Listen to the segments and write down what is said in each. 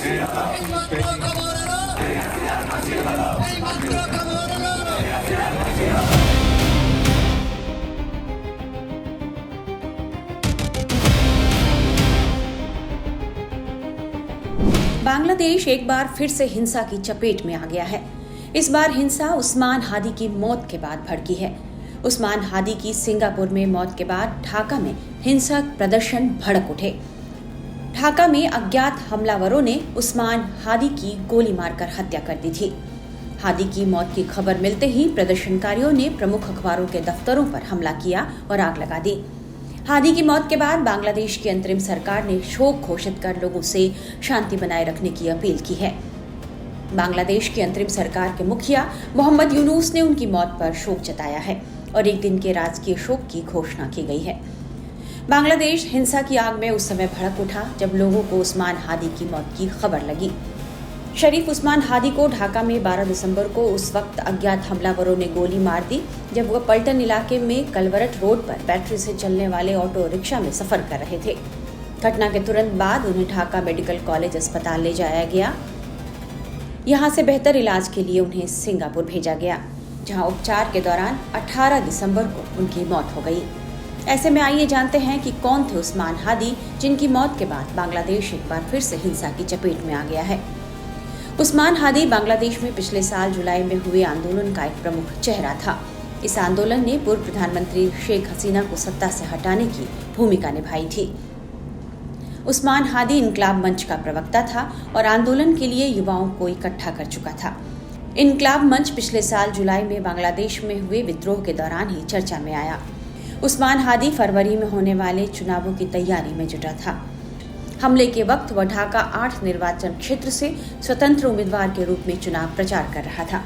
बांग्लादेश एक बार फिर से हिंसा की चपेट में आ गया है। इस बार हिंसा उस्मान हादी की मौत के बाद भड़की है। उस्मान हादी की सिंगापुर में मौत के बाद ढाका में हिंसक प्रदर्शन भड़क उठे। ढाका में अज्ञात हमलावरों ने उस्मान हादी की गोली मारकर हत्या कर दी थी। हादी की मौत की खबर मिलते ही प्रदर्शनकारियों ने प्रमुख अखबारों के दफ्तरों पर हमला किया और आग लगा दी। हादी की मौत के बाद बांग्लादेश की अंतरिम सरकार ने शोक घोषित कर लोगों से शांति बनाए रखने की अपील की है। बांग्लादेश की अंतरिम सरकार के मुखिया मोहम्मद यूनुस ने उनकी मौत पर शोक जताया है और एक दिन के राजकीय शोक की घोषणा की गई है। बांग्लादेश हिंसा की आग में उस समय भड़क उठा जब लोगों को उस्मान हादी की मौत की खबर लगी। शरीफ उस्मान हादी को ढाका में 12 दिसंबर को उस वक्त अज्ञात हमलावरों ने गोली मार दी जब वह पल्टन इलाके में कलवरट रोड पर बैटरी से चलने वाले ऑटो रिक्शा में सफर कर रहे थे। घटना के तुरंत बाद उन्हें ढाका मेडिकल कॉलेज अस्पताल ले जाया गया। यहां से बेहतर इलाज के लिए उन्हें सिंगापुर भेजा गया, जहां उपचार के दौरान 18 दिसंबर को उनकी मौत हो गई। ऐसे में आइए जानते हैं कि कौन थे उस्मान हादी, जिनकी मौत के बाद बांग्लादेश एक बार फिर से हिंसा की चपेट में आ गया है। उस्मान हादी बांग्लादेश में पिछले साल जुलाई में हुए आंदोलन का एक प्रमुख चेहरा था। इस आंदोलन ने पूर्व प्रधानमंत्री शेख हसीना को सत्ता से हटाने की भूमिका निभाई थी। उस्मान हादी इनकलाब मंच का प्रवक्ता था और आंदोलन के लिए युवाओं को इकट्ठा कर चुका था। इनकलाब मंच पिछले साल जुलाई में बांग्लादेश में हुए विद्रोह के दौरान ही चर्चा में आया। उस्मान हादी फरवरी में होने वाले चुनावों की तैयारी में जुटा था। हमले के वक्त वह ढाका 8 निर्वाचन क्षेत्र से स्वतंत्र उम्मीदवार के रूप में चुनाव प्रचार कर रहा था।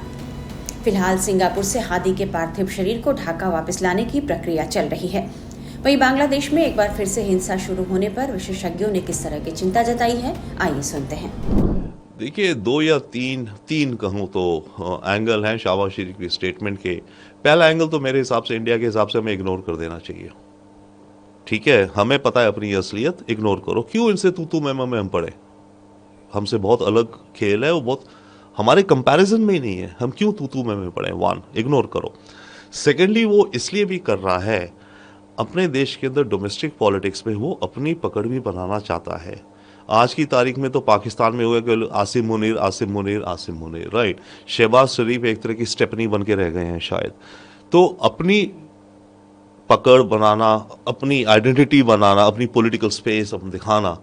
फिलहाल सिंगापुर से हादी के पार्थिव शरीर को ढाका वापस लाने की प्रक्रिया चल रही है। वहीं बांग्लादेश में एक बार फिर से हिंसा शुरू होने पर विशेषज्ञों ने किस तरह की चिंता जताई है, आइए सुनते हैं। देखिए, 2 या 3 कहूँ तो एंगल हैं शहबाज शरीफ की स्टेटमेंट के। पहला एंगल तो मेरे हिसाब से इंडिया के हिसाब से हमें इग्नोर कर देना चाहिए। ठीक है, हमें पता है अपनी असलियत, इग्नोर करो। क्यों इनसे तू में हम पड़े? हमसे बहुत अलग खेल है, वो बहुत हमारे कंपैरिजन में ही नहीं है। हम क्यों तू में पड़े? 1, इग्नोर करो। सेकेंडली, वो इसलिए भी कर रहा है, अपने देश के अंदर डोमेस्टिक पॉलिटिक्स में वो अपनी पकड़ भी बनाना चाहता है। आज की तारीख में तो पाकिस्तान में हुआ कि आसिम मुनीर, राइट। शहबाज शरीफ एक तरह की स्टेपनी बन के रह गए हैं शायद। तो अपनी पकड़ बनाना, अपनी आइडेंटिटी बनाना, अपनी पॉलिटिकल स्पेस अपना दिखाना,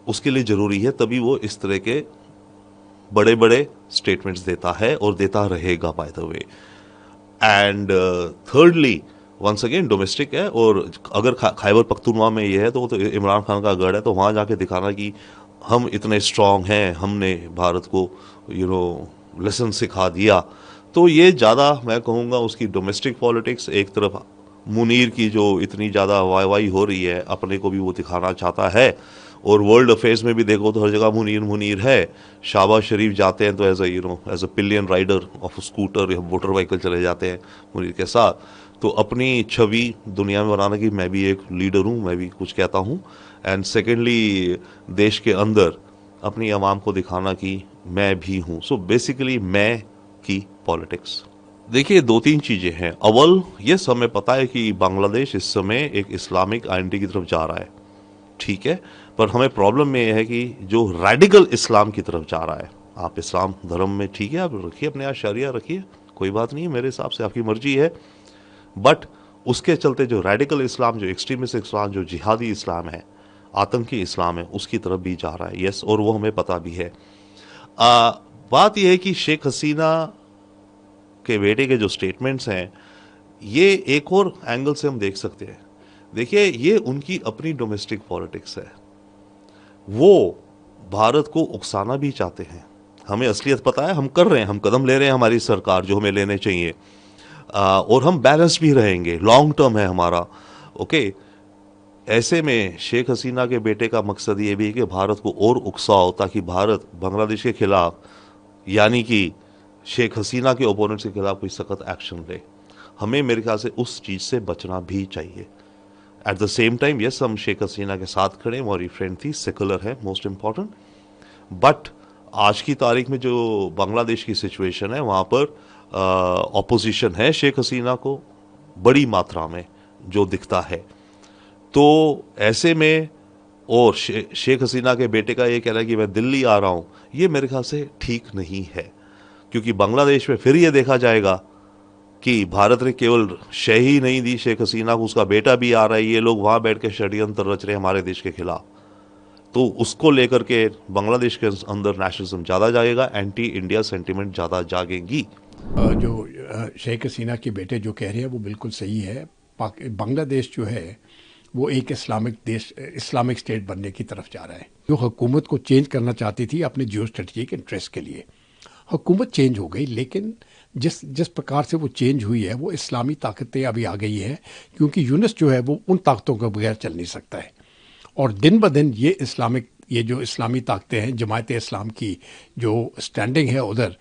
उसके लिए जरूरी है। तभी वो इस तरह के बड़े बड़े स्टेटमेंट्स देता है और देता रहेगा, by the way. And thirdly, once again domestic है। और अगर खैबर पख्तूनख्वा में ये है तो वो तो इमरान खान का गढ़ है, तो वहाँ जाके दिखाना कि हम इतने स्ट्रांग हैं, हमने भारत को लेसन सिखा दिया। तो ये ज़्यादा मैं कहूँगा उसकी डोमेस्टिक पॉलिटिक्स। एक तरफ मुनीर की जो इतनी ज़्यादा वाई हो रही है, अपने को भी वो दिखाना चाहता है। और वर्ल्ड अफेयर्स में भी देखो तो हर जगह मुनीर है। शहबाज शरीफ जाते हैं तो as a pillion rider of scooter या मोटर व्हीकल चले जाते हैं मुनीर के साथ। तो अपनी छवि दुनिया में बनाना कि मैं भी एक लीडर हूँ, मैं भी कुछ कहता हूँ। एंड सेकेंडली, देश के अंदर अपनी आवाम को दिखाना कि मैं भी हूँ। सो बेसिकली मैं की पॉलिटिक्स। देखिए, 2-3 चीज़ें हैं। अव्वल, ये हमें पता है कि बांग्लादेश इस समय एक इस्लामिक आइडेंटिटी की तरफ जा रहा है, ठीक है। पर हमें प्रॉब्लम में है कि जो रेडिकल इस्लाम की तरफ जा रहा है, आप इस्लाम धर्म में ठीक है, आप रखिए अपने यहाँ शरिया रखिए, कोई बात नहीं है, मेरे हिसाब से आपकी मर्जी है। बट उसके चलते जो रेडिकल इस्लाम, जो एक्सट्रीमिस्ट इस्लाम, जो जिहादी इस्लाम है, आतंकी इस्लाम है, उसकी तरफ भी जा रहा है। यस, और वो हमें पता भी है। बात यह है कि शेख हसीना के बेटे के जो स्टेटमेंट्स हैं, ये एक और एंगल से हम देख सकते हैं। देखिए, ये उनकी अपनी डोमेस्टिक पॉलिटिक्स है। वो भारत को उकसाना भी चाहते हैं। हमें असलियत पता है, हम कर रहे हैं, हम कदम ले रहे हैं, हमारी सरकार जो हमें लेने चाहिए। और हम बैलेंस भी रहेंगे, लॉन्ग टर्म है हमारा, ओके। ऐसे में शेख हसीना के बेटे का मकसद ये भी है कि भारत को और उकसाओ, ताकि भारत बांग्लादेश के खिलाफ, यानी कि शेख हसीना के ओपोनेंट्स के खिलाफ कोई सख्त एक्शन ले। हमें मेरे ख्याल से उस चीज़ से बचना भी चाहिए। At the same time, yes, हम शेख हसीना के साथ खड़े, हमारी फ्रेंड थी, सेकुलर है, मोस्ट इम्पॉर्टेंट। बट आज की तारीख में जो बांग्लादेश की सिचुएशन है वहाँ पर ऑपोजिशन है शेख हसीना को बड़ी मात्रा में जो दिखता है। तो ऐसे में और शेख हसीना के बेटे का ये कहना है कि मैं दिल्ली आ रहा हूँ, ये मेरे ख्याल से ठीक नहीं है, क्योंकि बांग्लादेश में फिर ये देखा जाएगा कि भारत ने केवल शह ही नहीं दी शेख हसीना को, उसका बेटा भी आ रहा है, ये लोग वहाँ बैठ के षड्यंत्र रच रहे हैं हमारे देश के खिलाफ। तो उसको लेकर के बांग्लादेश के अंदर नेशनलिज्म ज़्यादा जाएगा, एंटी इंडिया सेंटिमेंट ज़्यादा जागेंगी। जो शेख हसीना के बेटे जो कह रहे हैं वो बिल्कुल सही है। बांग्लादेश जो है वो एक इस्लामिक स्टेट बनने की तरफ जा रहा है। जो हुकूमत को चेंज करना चाहती थी अपने जियो स्ट्रेटजिक इंटरेस्ट के लिए, हुकूमत चेंज हो गई, लेकिन जिस प्रकार से वो चेंज हुई है वो इस्लामी ताकतें अभी आ गई हैं, क्योंकि यूनुस जो है वो उन ताकतों के बगैर चल नहीं सकता है। और दिन ब दिन ये जो इस्लामी ताकतें हैं, जमायत इस्लाम की जो स्टैंडिंग है उधर,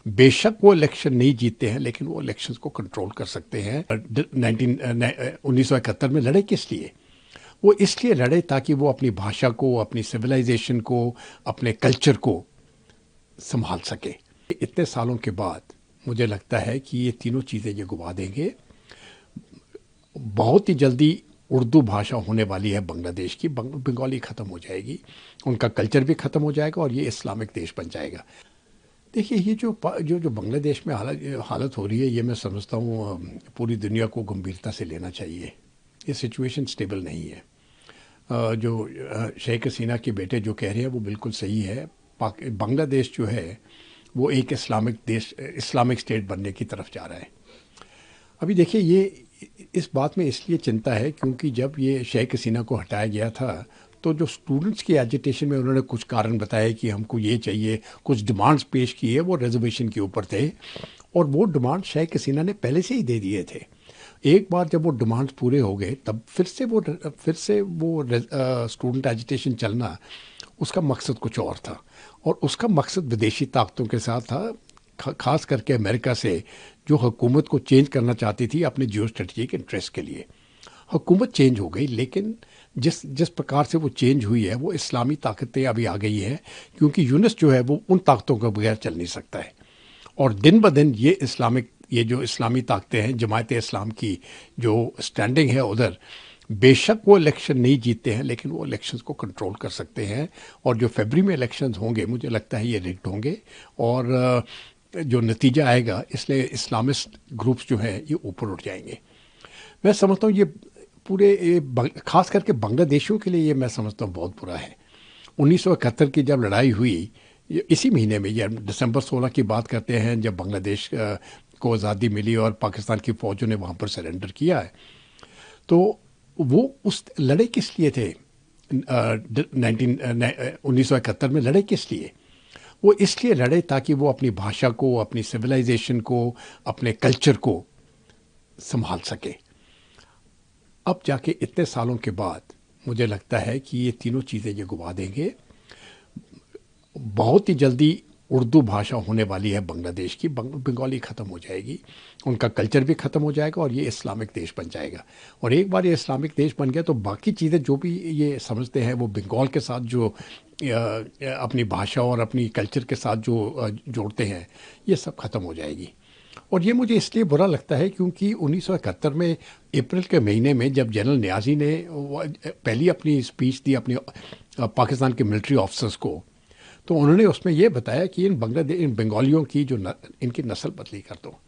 बेशक वो इलेक्शन नहीं जीतते हैं लेकिन वो इलेक्शंस को कंट्रोल कर सकते हैं। 1971 में लड़े किस लिए? वो इसलिए लड़े ताकि वो अपनी भाषा को, अपनी सिविलाइजेशन को, अपने कल्चर को संभाल सके। इतने सालों के बाद मुझे लगता है कि ये तीनों चीज़ें ये गुवा देंगे। बहुत ही जल्दी उर्दू भाषा होने वाली है बांग्लादेश की, बंगाली ख़त्म हो जाएगी, उनका कल्चर भी ख़त्म हो जाएगा और ये इस्लामिक देश बन जाएगा। देखिए, ये जो बांग्लादेश में हालत हो रही है, ये मैं समझता हूँ पूरी दुनिया को गंभीरता से लेना चाहिए। ये सिचुएशन स्टेबल नहीं है। जो शेख हसीना के बेटे जो कह रहे हैं वो बिल्कुल सही है। बांग्लादेश जो है वो एक इस्लामिक स्टेट बनने की तरफ जा रहा है। अभी देखिए, ये इस बात में इसलिए चिंता है क्योंकि जब ये शेख हसीना को हटाया गया था तो जो स्टूडेंट्स की एजिटेशन में उन्होंने कुछ कारण बताए कि हमको ये चाहिए, कुछ डिमांड्स पेश किए, वो रिजर्वेशन के ऊपर थे और वो डिमांड शेख हसीना ने पहले से ही दे दिए थे। एक बार जब वो डिमांड्स पूरे हो गए तब फिर से वो स्टूडेंट एजिटेशन चलना, उसका मकसद कुछ और था और उसका मकसद विदेशी ताकतों के साथ था, खास करके अमेरिका से, जो हुकूमत को चेंज करना चाहती थी अपने जियो स्ट्रेटजिक इंटरेस्ट के लिए। हुकूमत चेंज हो गई, लेकिन जिस प्रकार से वो चेंज हुई है वो इस्लामी ताकतें अभी आ गई हैं, क्योंकि यूनुस जो है वो उन ताकतों के बगैर चल नहीं सकता है। और दिन ब दिन ये जो इस्लामी ताकतें हैं, जमायत इस्लाम की जो स्टैंडिंग है उधर, बेशक वो इलेक्शन नहीं जीतते हैं लेकिन वो इलेक्शंस को कंट्रोल कर सकते हैं। और जो फरवरी में इलेक्शंस होंगे, मुझे लगता है ये रिग्ड होंगे और जो नतीजा आएगा, इसलिए इस्लामिस्ट ग्रुप्स जो हैं ये ऊपर उठ जाएंगे। मैं समझता हूँ ये खास करके बांग्लादेशियों के लिए ये मैं समझता हूँ बहुत बुरा है। 1971 की जब लड़ाई हुई, इसी महीने में, या दिसंबर 16 की बात करते हैं, जब बांग्लादेश को आज़ादी मिली और पाकिस्तान की फ़ौजों ने वहाँ पर सरेंडर किया है, तो वो उस लड़े किस लिए थे? 1971 में लड़े किस लिए? वो इसलिए लड़े ताकि वो अपनी भाषा को, अपनी सिविलाइजेशन को, अपने कल्चर को संभाल सके। अब जाके इतने सालों के बाद मुझे लगता है कि ये तीनों चीज़ें ये गुवा देंगे। बहुत ही जल्दी उर्दू भाषा होने वाली है बांग्लादेश की, बंगाली ख़त्म हो जाएगी, उनका कल्चर भी ख़त्म हो जाएगा और ये इस्लामिक देश बन जाएगा। और एक बार ये इस्लामिक देश बन गया तो बाकी चीज़ें जो भी ये समझते हैं वो बंगाल के साथ जो अपनी भाषा और अपनी कल्चर के साथ जो जोड़ते हैं, ये सब ख़त्म हो जाएगी। और ये मुझे इसलिए बुरा लगता है क्योंकि 1971 में अप्रैल के महीने में जब जनरल नियाज़ी ने पहली अपनी स्पीच दी अपनी पाकिस्तान के मिलिट्री ऑफिसर्स को, तो उन्होंने उसमें ये बताया कि इन बंगालियों की इनकी नस्ल बदली कर दो।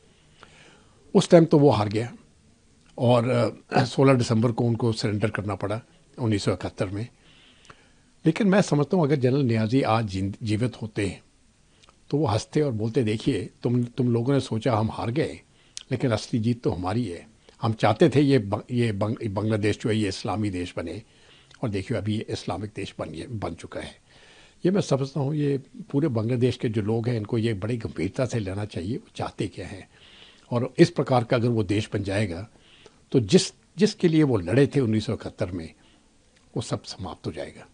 उस टाइम तो वो हार गया और 16 दिसंबर को उनको सरेंडर करना पड़ा 1971 में। लेकिन मैं समझता हूँ अगर जनरल नियाज़ी आज जीवित होते हैं तो वो हंसते और बोलते, देखिए तुम लोगों ने सोचा हम हार गए, लेकिन असली जीत तो हमारी है। हम चाहते थे ये बांग्लादेश जो है ये इस्लामी देश बने, और देखिए अभी ये इस्लामिक देश बन चुका है। ये मैं समझता हूँ ये पूरे बांग्लादेश के जो लोग हैं इनको ये बड़ी गंभीरता से लेना चाहिए, वो चाहते क्या हैं। और इस प्रकार का अगर वो देश बन जाएगा तो जिसके लिए वो लड़े थे 1971 में, वो सब समाप्त हो जाएगा।